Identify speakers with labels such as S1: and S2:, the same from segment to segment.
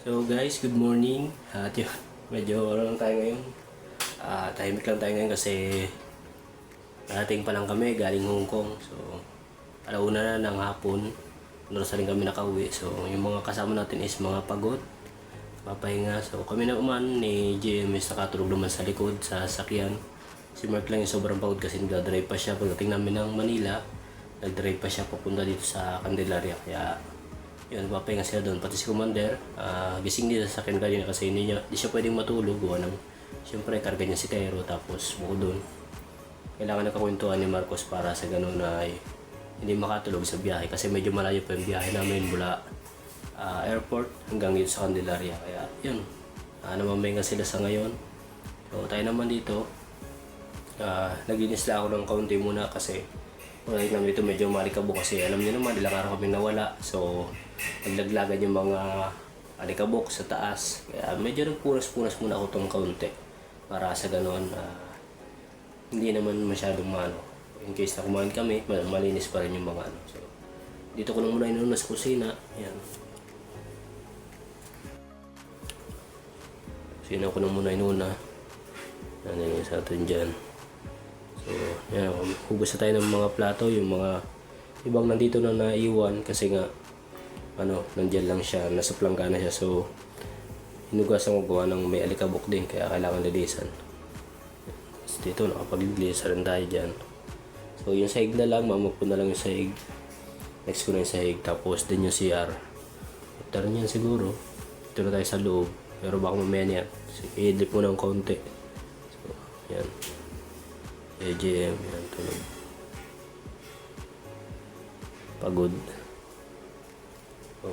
S1: So guys, good morning. At yun, medyo ano lang tayo ngayon. Tahimik lang tayo ngayon kasi narating pa lang kami galing Hong Kong. So, alauna na ng hapon. Oras na rin kami nakauwi. So, yung mga kasama natin is mga pagod, papahinga. So, kami na uman ni GMS nakatulog naman sa likod sa sakyan. Si Mark lang yung sobrang pagod kasi nagdadrive pa siya. Pagdating namin ng Manila, nagdrive pa siya papunta dito sa Candelaria. Kaya yun, papahinga sila doon. Pati si Commander, gising din sa akin kanina kasi hindi siya pwedeng matulog. Gawa ng, siyempre, karga niya si Cairo. Tapos, bukod doon, kailangan nakakwentuhan ni Marcos para sa ganun na hindi makatulog sa biyahe. Kasi medyo malayo pa yung biyahe namin mula airport hanggang dito sa Candelaria. Kaya, yun, namamahinga sila sa ngayon. So, tayo naman dito, naginis lang ako ng kaunti muna kasi right namin ito medyo malikabok kasi alam niyo naman ilang araw kami nawala, so naglaglagan yung mga alikabok sa taas, kaya medyo nagpunas-punas muna ako itong kaunti para sa ganoon hindi naman masyadong in case na kumain kami malinis pa rin yung mga so dito ko lang muna inuna sa kusina. Yan, kusina ko na muna inuna, ano yung sa atin dyan. So, yan, hugas na tayo ng mga plato, yung mga ibang nandito na naiwan kasi nga nandiyan lang siya, nasa planggana siya. So, hinugasan ko gawa ng may alikabok din kaya kailangan lilisan. So, dito nakapag-lilis rin tayo dyan. So, yung sahig na lang, mamag ko na lang yung sahig. Next ko na yung sahig, tapos din yung CR. Ito rin yan siguro. Ito na tayo sa loob, pero baka mamaya yan. I-edit mo ng konti. So, yan. AGM, yan, tulog. Pagod. So,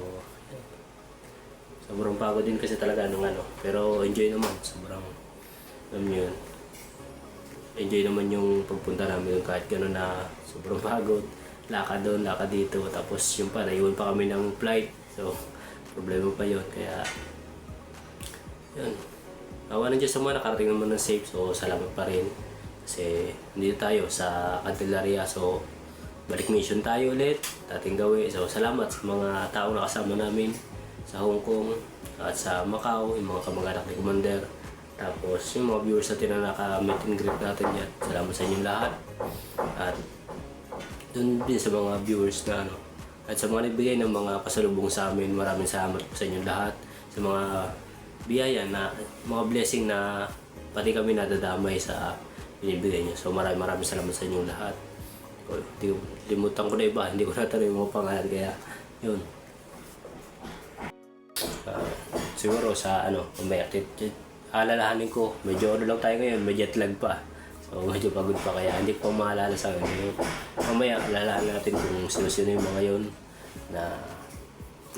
S1: yan. Sobrang pagod din kasi talaga ng pero enjoy naman. Sobrang, alam nyo yun. Enjoy naman yung pagpunta namin kahit gano'n na sobrang pagod. Lakad doon, lakad dito. Tapos yung pa, naiwan pa kami ng flight. So, problema pa yun. Kaya, yun. Awa na dyan sa mga nakarating naman ng safe. So, salamat pa rin. Kasi dito tayo sa Candelaria, so balik mission tayo ulit, dating gawin. So salamat sa mga tao na kasama namin sa Hong Kong at sa Macau, yung mga kamag-anak ni Commander. Tapos yung mga viewers natin na naka-meet and greet natin dyan, salamat sa inyong lahat. At dun din sa mga viewers na at sa mga nagbigay ng mga pasalubong sa amin, maraming salamat po sa inyong lahat. Sa mga biyaya na, mga blessing na pati kami nadadamay sa binibigay niyo. So maraming salamat sa inyong lahat. Limutan ko na iba, hindi ko natanong yung mga pangalan, kaya yun. Siguro sa umaya, alalahanin ko, medyo lang tayo ngayon, may jet lag pa. So medyo pagod pa kaya hindi ko maalala sa akin. Mamaya alalahanin natin kung sino-sino yung mga yun na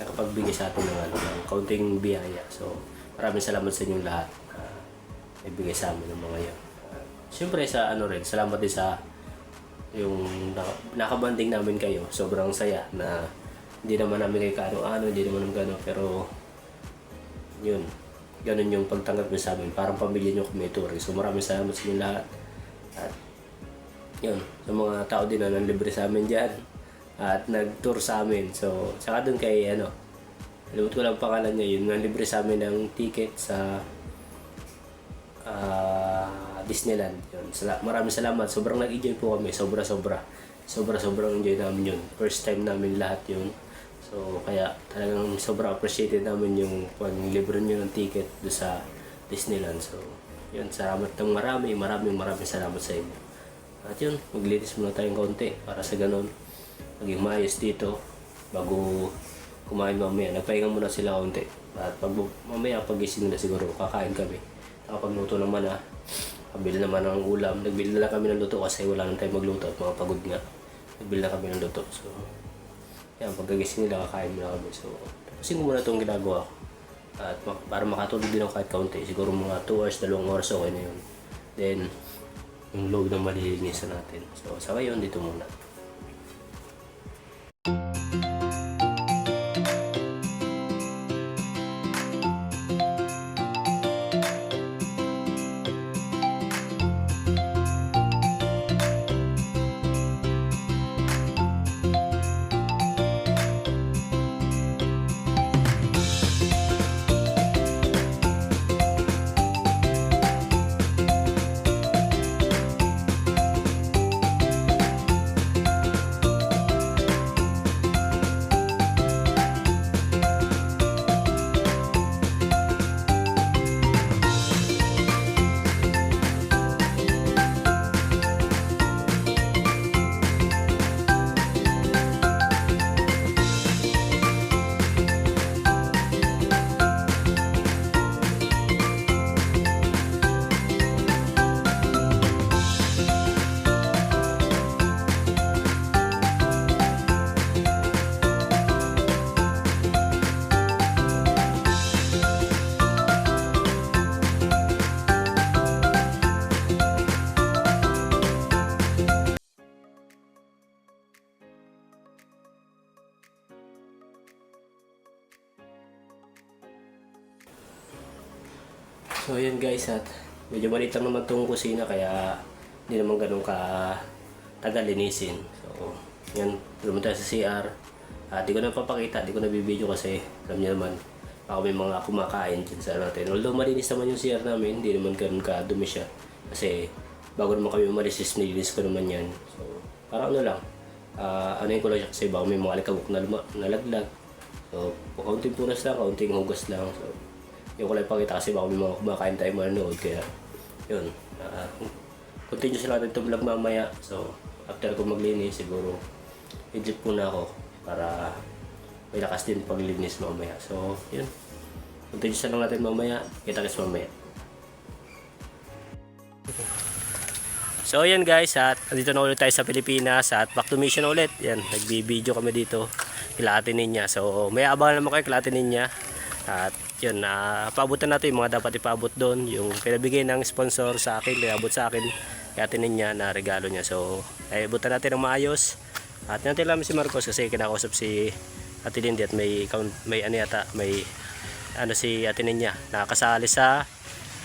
S1: nakapagbigay sa atin ng kaunting biyaya. So maraming salamat sa inyong lahat na ibigay sa amin ng mga yun. Siyempre sa rin, salamat din sa yung nakabanding namin kayo. Sobrang saya na hindi naman namin kayo hindi naman namin gano'n, pero yun, ganun yung pagtanggap nyo sa amin. Parang pamilya nyo kami ito rin. So maraming salamat sa inyo lahat. At yun, sa mga tao din na nanlibre sa amin dyan at nag-tour sa amin. So, saka dun kay alimut ko lang pangalan niya, yun, nanlibre sa amin ng ticket sa Disneyland. Yun. Maraming salamat. Sobrang nag-enjoy po kami. Sobrang enjoy namin yun. First time namin lahat yun. So, kaya talagang sobrang appreciated namin yung pag-libre nyo ng ticket do sa Disneyland. So, yun. Salamat ng maraming salamat sa inyo. At yun, maglinis muna tayong konti para sa ganun maging maayos dito bago kumain mamaya. Nagpahinga muna sila konti. At mamaya pagising na siguro kakain kami. Nakapagluto naman kabili naman ng ulam. Nagbili na lang kami ng luto kasi wala nang tayo magluto at mga pagod nga. Nagbili na kami ng luto. So, yan, pagkagising nila kakain muna kami. So, tapusin ko muna itong ginagawa ko. At para makatulog din ako kahit kaunti. Siguro mga 2 hours, 2 oras okay na yun. Then, yung loob na malilinisan natin. So, sa ngayon, dito muna. So yun guys, at medyo maliit lang naman itong kusina kaya hindi naman ganun ka tagal linisin. So yan, pumunta sa CR. Di ko na papakita, di ko na bibideo kasi alam niyo naman baka may mga kumakain dyan sa natin. Although malinis naman yung CR namin, hindi naman ganun ka dumi siya. Kasi bago naman kami umalis, nilinis ko naman yan. So parang ano lang, ano yung ko lang siya kasi baka may mga alikabok na nalaglag. So kaunting punas lang, kaunting hugas lang. So yung ko lang ipakita kasi baka may mga kumakain tayo manonood. Kaya yun, continue sila natin itong vlog mamaya. So after ko maglinis, siguro i-jeep muna ako para may lakas din paglinis mamaya. So yun, continue lang natin mamaya. Kita-kits mamaya. So ayan guys, at dito na ulit tayo sa Pilipinas at back to mission ulit. Yan, nagbi-video kami dito kila Ate Ninya. So may abangan naman kayo kila Ate Ninya. At yun, paabutan natin yung mga dapat ipaabot doon. Yung pinabigay ng sponsor sa akin, pinabot sa akin kaya Ate Ninya na regalo niya. So abutan natin ng maayos. At natin lang si Marcos kasi kinakausap si Ate Lindy at may ano yata, may ano si Ate Ninya nakasali sa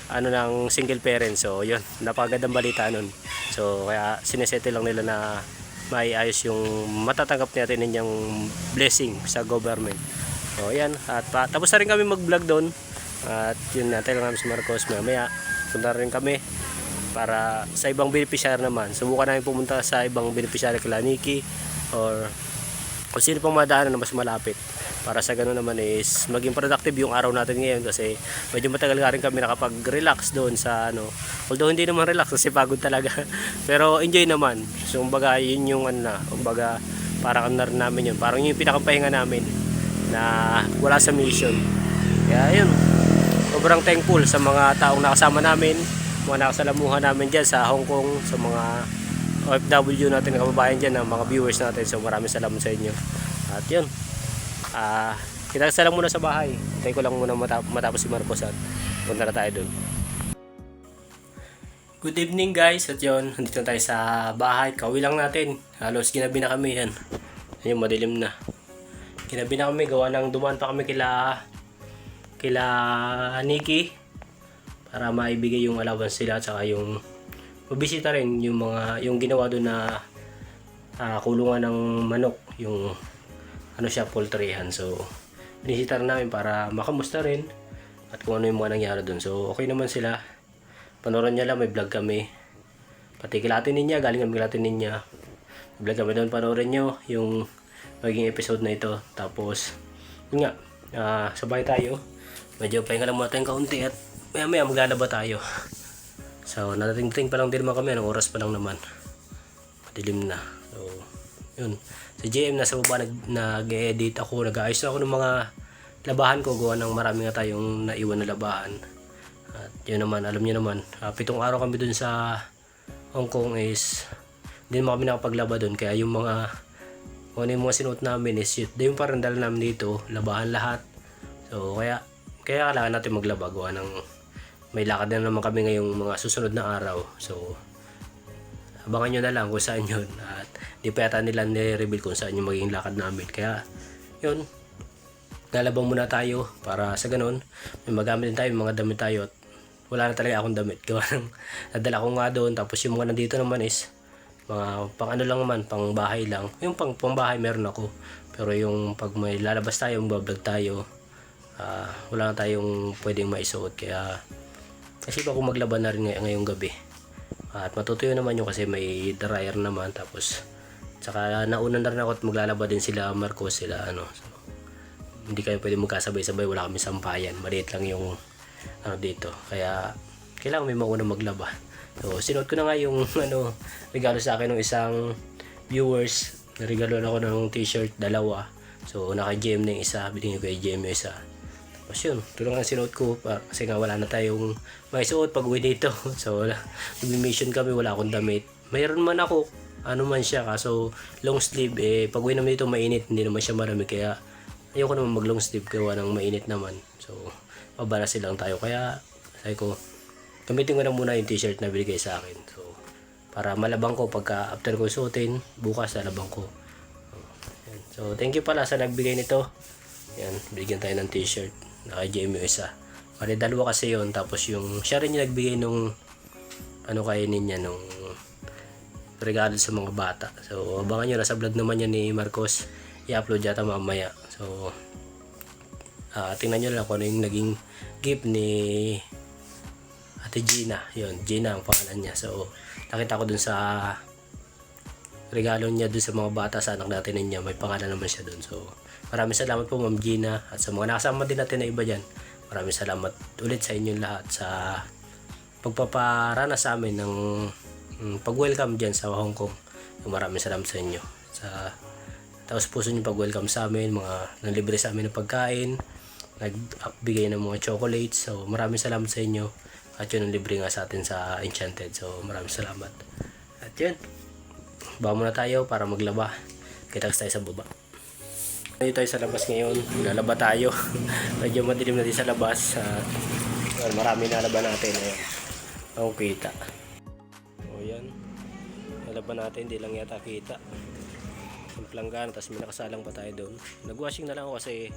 S1: ano ng single parent. So yun, napakagandang balita nun. So kaya sinesete lang nila na maiayos yung matatanggap ni Ate Ninyang blessing sa government. So yan, at tapos na rin kami mag-vlog doon. At yun, natin lang kami si Marcos. Mamaya punta rin kami para sa ibang beneficiary naman. Subukan namin pumunta sa ibang beneficiary kila Nikki or kung sino pang madaanan na mas malapit. Para sa gano'n naman is maging productive yung araw natin ngayon kasi medyo matagal nga rin kami nakapag-relax doon sa ano. Although hindi naman relax kasi pagod talaga. Pero enjoy naman. So kumbaga yun yung ano na, kumbaga parang ano rin namin yun. Parang yung pinakapahinga namin na wala sa mission. Kaya yun, sobrang thankful sa mga taong nakasama namin, mga nakasalamuhan namin dyan sa Hong Kong, sa mga OFW natin na kababayan dyan, ng mga viewers natin. So maraming salamat sa inyo. At yun, kita lang muna sa bahay. Hintay ko lang muna matapos si Marcos at punta na tayo dun. Good evening guys, at yun, nandito na tayo sa bahay. Kauwi lang natin, halos ginabi na kami yan. Ayun, madilim na. Ginabi na kami, gawa ng dumaan pa kami kila Nikki para maibigay yung allowance sila at saka yung mabisita rin yung mga yung ginawa doon na kulungan ng manok, yung ano siya, poultryhan. So binisita rin namin para makamusta rin at kung ano yung mga nangyari doon. So okay naman sila, panoorin niya lang, may vlog kami pati kila Ate Ninya, galing kami kila Ate Ninya, vlog kami doon, panoorin nyo yung maging episode na ito. Tapos yun nga, sabay tayo, medyo pahinga lang muna tayong kaunti at maya maya maglalaba tayo. So nadating pa lang din naman kami, anong oras pa lang naman, madilim na. So yun, si JM nasa baba nag-edit ako, nag-aayos ako ng mga labahan ko, gawa ng marami nga tayong naiwan na labahan. At yun naman, alam niyo naman, 7 araw kami dun sa Hong Kong is hindi naman kami nakapaglaba dun, kaya yung mga kung ano yung mga sinuot namin is yung parang dala namin dito, labahan lahat. So kaya kailangan natin maglaba, gawa ng may lakad na naman kami ngayong mga susunod na araw. So abangan nyo na lang kung saan yun, at di pa yata nila ni-reveal kung saan yung magiging lakad namin. Kaya yun, lalabang muna tayo para sa ganun may magamit din tayo, mga damit tayo. At wala na talaga akong damit, gawa ng nadala ko nga doon. Tapos yung mga nandito naman is mga pang ano lang naman, pang bahay lang. Yung pang bahay meron ako, pero yung pag may lalabas tayo, mag-vlog tayo, wala na tayong pwedeng maisuot. Kaya kasi ako maglaban na rin ngayong gabi, at matutuyo naman yung kasi may dryer naman. Tapos saka nauna na rin ako at maglalaba din sila Marcos, sila ano. So, hindi kayo pwede magkasabay-sabay, wala kami sampayan, maliit lang yung ano dito, kaya kailangan may mauna maglaba. So sinuot ko na nga yung ano, regalo sa akin ng isang viewers. Regalo na ako ng t-shirt, 2. So naka GM na yung isa, binigyan ko kay GM yung isa. Tapos yun, ito lang ang sinuot ko kasi nga wala na tayong maisuot pag uwi dito. So nag-mission kami, wala akong damit. Mayroon man ako, ano man siya, kaso long sleeve. Pag uwi naman dito mainit, hindi naman siya marami, kaya ayoko naman mag long sleeve gawa ng mainit naman. So mabalasi lang tayo, kaya sabi ko gamitin ko na muna yung t-shirt na binigay sa akin. So para malabang ko pagka after ko suotin, bukas lalabang ko. So thank you pala sa nagbigay nito. Yan, bigyan tayo ng t-shirt, naka-JM yung isa. Bali, dalawa kasi yun. Tapos yung, siya rin yung nagbigay nung, ano kainin niya, nung regalo sa mga bata. So, abangan nyo, nasa vlog naman yan ni Marcos. I-upload yata mamaya. So, tingnan nyo lang kung ano yung naging gift ni Ate Gina. Yun, Gina ang pangalan niya. So, nakita ko dun sa regalo niya dun sa mga bata, sa anak natin niya. May pangalan naman siya dun. So, maraming salamat po Ma'am Gina. At sa mga nakasama din natin na iba dyan, maraming salamat ulit sa inyong lahat sa pagpaparana sa amin ng pag-welcome dyan sa Hong Kong. So, maraming salamat sa inyo. Sa taos puso nyo pag-welcome sa amin, mga nanlibre sa amin ng pagkain, nagbigay ng mga chocolates. So, maraming salamat sa inyo. At yun ang libre nga sa atin sa Enchanted. So, maraming salamat. At yun, baba muna tayo para maglaba. Kita-kits tayo sa baba. Dito tayo sa labas ngayon. Lalaba tayo. Medyo madilim na din sa labas. Marami na laban natin. Ayun. Ang kita. O yan. Nalaban natin. Hindi lang yata kita. Ang planggana. Tapos may nakasalang pa tayo doon. Nag-washing na lang ako kasi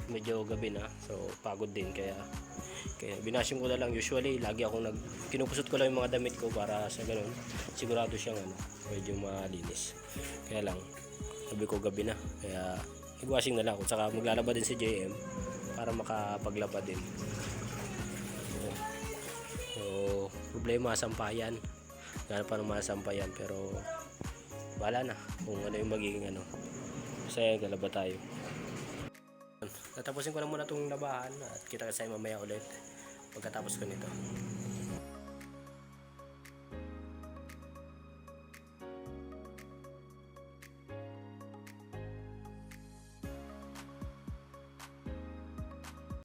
S1: medyo gabi na. So pagod din. Kaya binashing ko na lang. Usually lagi akong kinukusot ko lang yung mga damit ko para sa ganun. Sigurado siyang medyo malinis. Kaya lang. Sabi ko gabi na. Kaya nag-washing na lang ako. Saka maglalaba din si JM para makapaglaba din. So, problema sampayan. Gano'n pa naman sampayan pero wala na kung ano yung magiging Kasi galaba tayo. Tatapusin ko na muna itong labahan at kita-kits tayo mamaya ulit pagkatapos ko nito.